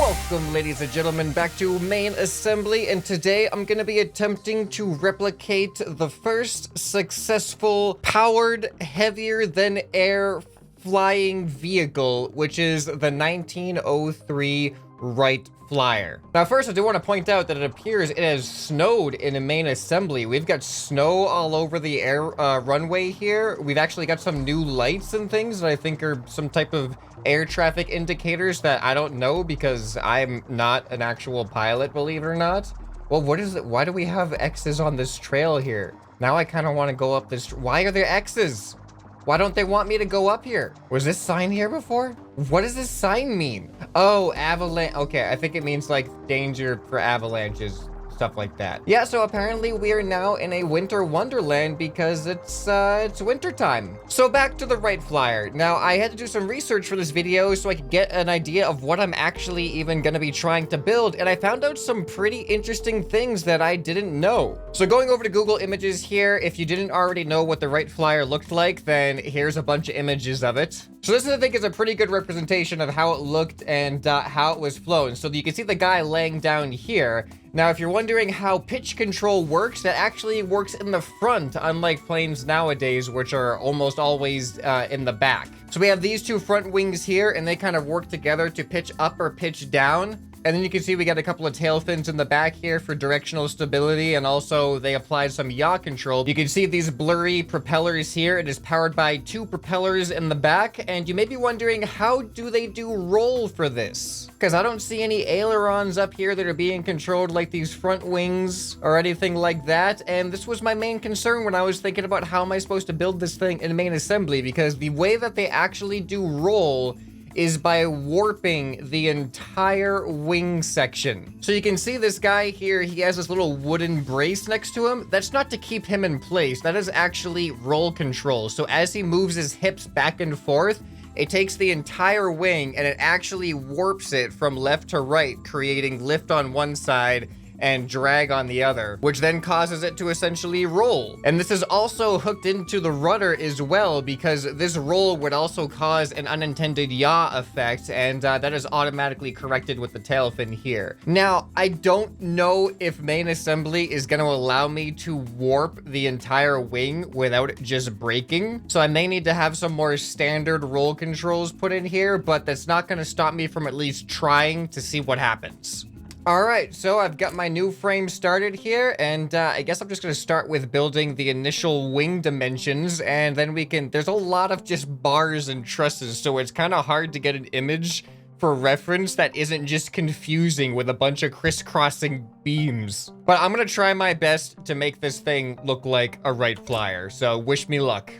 Welcome, ladies and gentlemen, back to Main Assembly, and today I'm going to be attempting to replicate the first successful powered heavier-than-air flying vehicle, which is the 1903 Wright Flyer. Now, first, I do want to point out that it appears it has snowed in a Main Assembly. We've got snow all over the air runway here. We've actually got some new lights and things that I think are some type of air traffic indicators that I don't know because I'm not an actual pilot, believe it or not. Well, what is it? Why do we have X's on this trail here? Now I kind of want to go up this. Why are there X's? Why don't they want me to go up here? Was this sign here before? What does this sign mean? Oh, avalanche. Okay, I think it means like danger for avalanches, stuff like that. Yeah, so apparently we are now in a winter wonderland because it's winter time. So back to the Wright Flyer. Now, I had to do some research for this video so I could get an idea of what I'm actually even gonna be trying to build, and I found out some pretty interesting things that I didn't know. So going over to Google Images here, if you didn't already know what the Wright Flyer looked like, then here's a bunch of images of it. So this, I think, is a pretty good representation of how it looked and how it was flown. So you can see the guy laying down here. Now, if you're wondering how pitch control works, that actually works in the front, unlike planes nowadays, which are almost always in the back. So we have these two front wings here, and they kind of work together to pitch up or pitch down. And then you can see we got a couple of tail fins in the back here for directional stability, and also they applied some yaw control. You can see these blurry propellers here. It is powered by two propellers in the back, and you may be wondering, how do they do roll for this? Because I don't see any ailerons up here that are being controlled like these front wings or anything like that, and this was my main concern when I was thinking about how am I supposed to build this thing in Main Assembly, because the way that they actually do roll is by warping the entire wing section. So you can see this guy here, he has this little wooden brace next to him. That's not to keep him in place. That is actually roll control. So as he moves his hips back and forth, it takes the entire wing and it actually warps it from left to right, creating lift on one side and drag on the other, which then causes it to essentially roll. And this is also hooked into the rudder as well, because this roll would also cause an unintended yaw effect, and that is automatically corrected with the tail fin here. Now, I don't know if Main Assembly is going to allow me to warp the entire wing without it just breaking, so I may need to have some more standard roll controls put in here, but that's not going to stop me from at least trying to see what happens. All right, so I've got my new frame started here, and I guess I'm just going to start with building the initial wing dimensions, and then we can, there's a lot of just bars and trusses, so it's kind of hard to get an image for reference that isn't just confusing with a bunch of crisscrossing beams. But I'm going to try my best to make this thing look like a Wright Flyer, so wish me luck.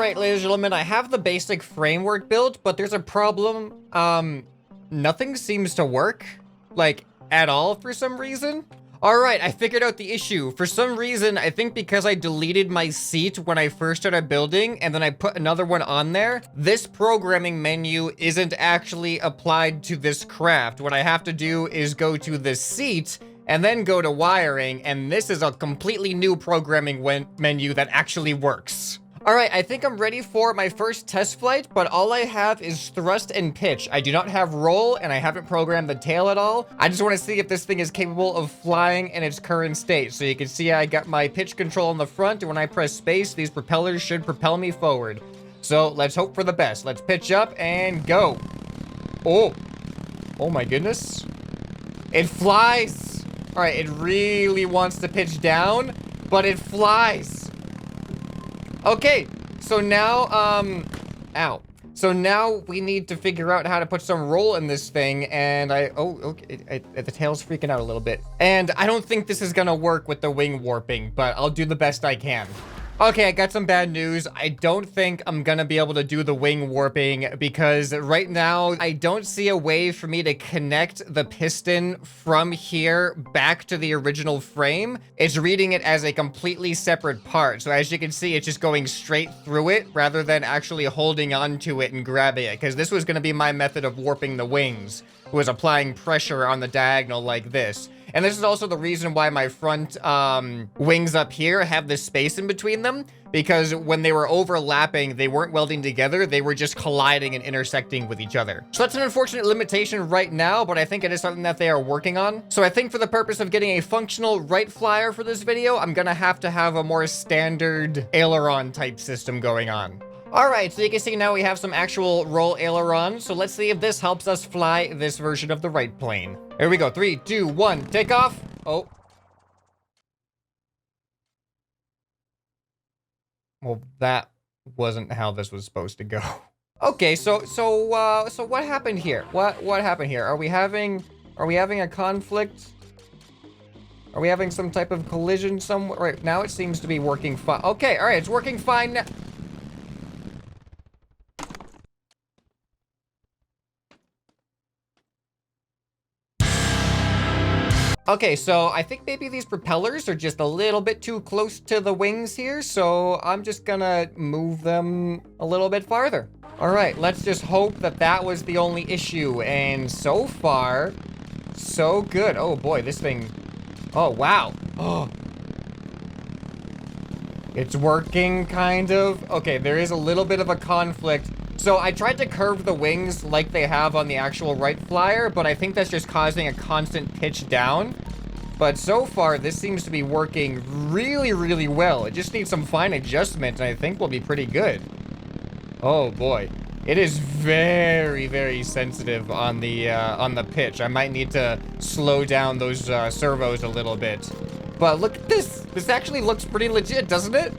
right, ladies and gentlemen, I have the basic framework built, but there's a problem. Nothing seems to work, like, at all for some reason. All right, I figured out the issue. For some reason, I think because I deleted my seat when I first started building, and then I put another one on there, this programming menu isn't actually applied to this craft. What I have to do is go to the seat, and then go to wiring, and this is a completely new programming menu that actually works. All right, I think I'm ready for my first test flight, but all I have is thrust and pitch. I do not have roll, and I haven't programmed the tail at all. I just want to see if this thing is capable of flying in its current state. So you can see I got my pitch control on the front, and when I press space, these propellers should propel me forward. So let's hope for the best. Let's pitch up and go. Oh my goodness. It flies. All right, it really wants to pitch down, but it flies. Okay, so now, ow. So now we need to figure out how to put some roll in this thing, and okay, the tail's freaking out a little bit. And I don't think this is gonna work with the wing warping, but I'll do the best I can. Okay, I got some bad news. I don't think I'm gonna be able to do the wing warping because right now I don't see a way for me to connect the piston from here back to the original frame. It's reading it as a completely separate part. So as you can see, it's just going straight through it rather than actually holding onto it and grabbing it, because this was gonna be my method of warping the wings, was applying pressure on the diagonal like this. And this is also the reason why my front wings up here have this space in between them, because when they were overlapping, they weren't welding together, they were just colliding and intersecting with each other. So that's an unfortunate limitation right now, but I think it is something that they are working on. So I think for the purpose of getting a functional Wright Flyer for this video, I'm gonna have to have a more standard aileron type system going on. All right, so you can see now we have some actual roll ailerons. So let's see if this helps us fly this version of the Wright plane. Here we go, 3, 2, 1, take off. Oh. Well, that wasn't how this was supposed to go. Okay, so what happened here? What happened here? Are we having a conflict? Are we having some type of collision somewhere? Right, now it seems to be working fine. Okay, all right, it's working fine now. Okay, so I think maybe these propellers are just a little bit too close to the wings here, so I'm just gonna move them a little bit farther. All right, let's just hope that that was the only issue, and so far, so good. Oh boy, this thing, oh wow. Oh, it's working, kind of. Okay, there is a little bit of a conflict. So I tried to curve the wings like they have on the actual Wright Flyer, but I think that's just causing a constant pitch down. But so far, this seems to be working really, really well. It just needs some fine adjustment, and I think we'll be pretty good. Oh boy. It is very, very sensitive on the pitch. I might need to slow down those servos a little bit. But look at this. This actually looks pretty legit, doesn't it?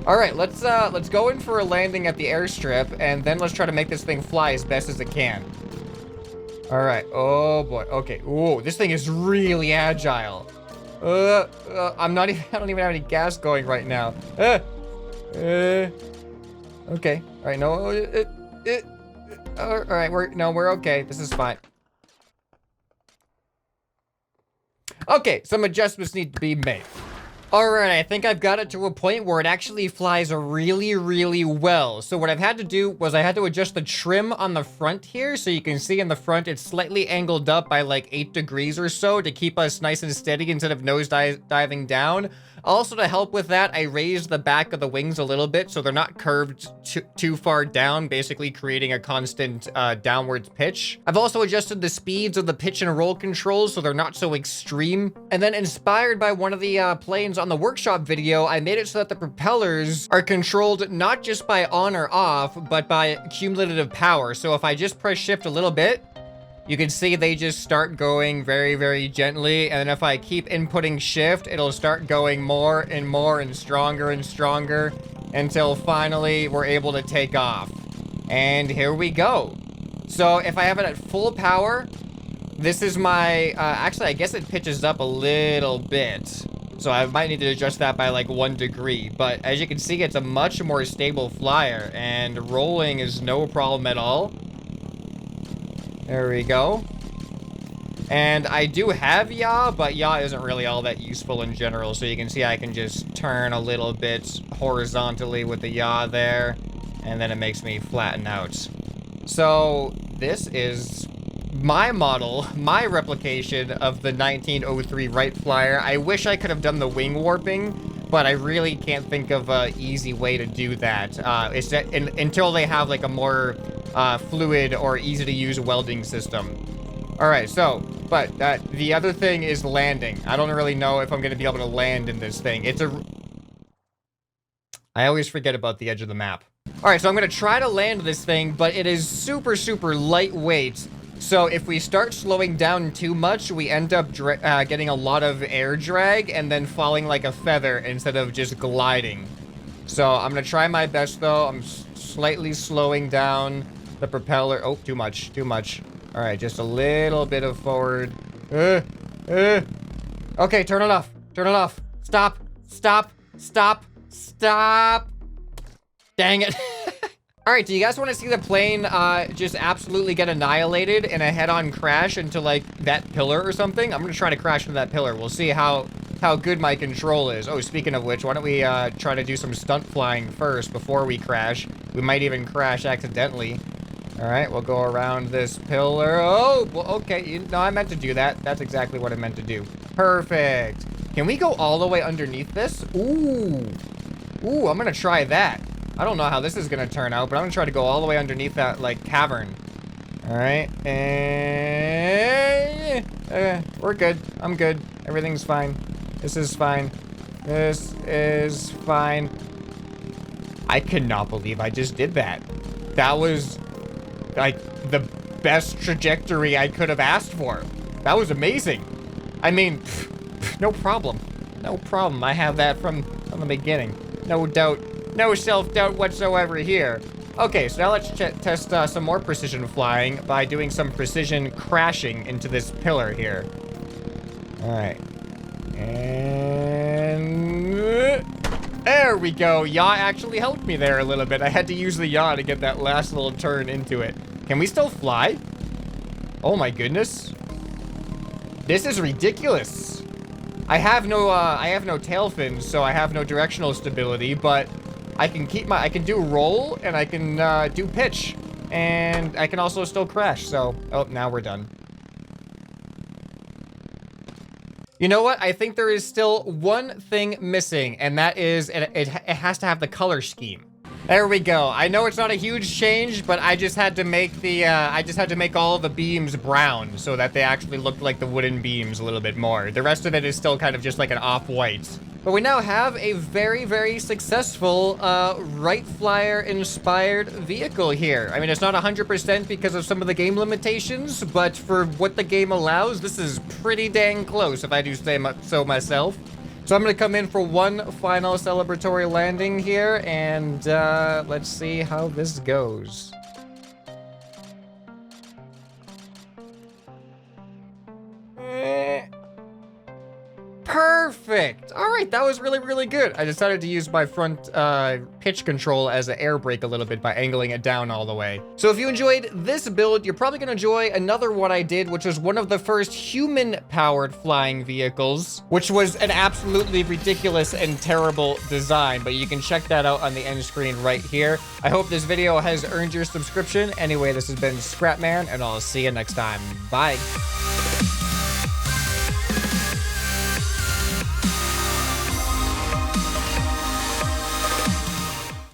All right, let's go in for a landing at the airstrip, and then let's try to make this thing fly as best as it can. All right, oh boy, okay. Ooh, this thing is really agile. I don't even have any gas going right now. Okay, all right, no, all right, we're okay. This is fine. Okay, some adjustments need to be made. All right, I think I've got it to a point where it actually flies really, really well. So what I've had to do was I had to adjust the trim on the front here. So you can see in the front, it's slightly angled up by like 8 degrees or so to keep us nice and steady instead of nose diving down. Also, to help with that, I raised the back of the wings a little bit so they're not curved too far down, basically creating a constant downwards pitch. I've also adjusted the speeds of the pitch and roll controls so they're not so extreme. And then inspired by one of the planes on the workshop video, I made it so that the propellers are controlled not just by on or off, but by cumulative power. So if I just press shift a little bit, you can see they just start going very, very gently. And then if I keep inputting shift, it'll start going more and stronger until finally we're able to take off. And here we go. So if I have it at full power, this is my, actually, I guess it pitches up a little bit. So I might need to adjust that by like 1 degree. But as you can see, it's a much more stable flyer, and rolling is no problem at all. There we go. And I do have yaw, but yaw isn't really all that useful in general. So you can see I can just turn a little bit horizontally with the yaw there, and then it makes me flatten out. So this is my model, my replication of the 1903 Wright Flyer. I wish I could have done the wing warping, but I really can't think of an easy way to do that. It's that until they have like a more fluid or easy to use welding system. All right, so, but the other thing is landing. I don't really know if I'm going to be able to land in this thing. I always forget about the edge of the map. All right, so I'm going to try to land this thing, but it is super, super lightweight. So if we start slowing down too much, we end up getting a lot of air drag and then falling like a feather instead of just gliding. So I'm going to try my best, though. I'm slightly slowing down the propeller. Oh, too much, too much. All right, just a little bit of forward. Okay, turn it off. Turn it off. Stop. Stop. Stop. Stop. Dang it. All right, do you guys want to see the plane just absolutely get annihilated in a head-on crash into, like, that pillar or something? I'm going to try to crash into that pillar. We'll see how good my control is. Oh, speaking of which, why don't we try to do some stunt flying first before we crash? We might even crash accidentally. All right, we'll go around this pillar. Oh, well, okay. No, I meant to do that. That's exactly what I meant to do. Perfect. Can we go all the way underneath this? Ooh. Ooh, I'm going to try that. I don't know how this is going to turn out, but I'm going to try to go all the way underneath that, like, cavern. All right. And we're good. I'm good. Everything's fine. This is fine. This is fine. I cannot believe I just did that. That was, like, the best trajectory I could have asked for. That was amazing. I mean, no problem. No problem. I have that from the beginning. No doubt. No self-doubt whatsoever here. Okay, so now let's test some more precision flying by doing some precision crashing into this pillar here. All right. And there we go. Yaw actually helped me there a little bit. I had to use the yaw to get that last little turn into it. Can we still fly? Oh my goodness. This is ridiculous. I have no tail fins, so I have no directional stability, but I can do roll, and I can do pitch, and I can also still crash, so, oh, now we're done. You know what? I think there is still one thing missing, and that is, it has to have the color scheme. There we go. I know it's not a huge change, but I just had to make all the beams brown so that they actually looked like the wooden beams a little bit more. The rest of it is still kind of just like an off-white. But we now have a very, very successful Wright Flyer inspired vehicle here. I mean, it's not 100% because of some of the game limitations, but for what the game allows, this is pretty dang close if I do say so myself. So I'm going to come in for one final celebratory landing here, and let's see how this goes. Perfect. All right, that was really, really good. I decided to use my front pitch control as an air brake a little bit by angling it down all the way. So if you enjoyed this build, you're probably going to enjoy another one I did, which was one of the first human-powered flying vehicles, which was an absolutely ridiculous and terrible design, but you can check that out on the end screen right here. I hope this video has earned your subscription. Anyway, this has been ScrapMan, and I'll see you next time. Bye.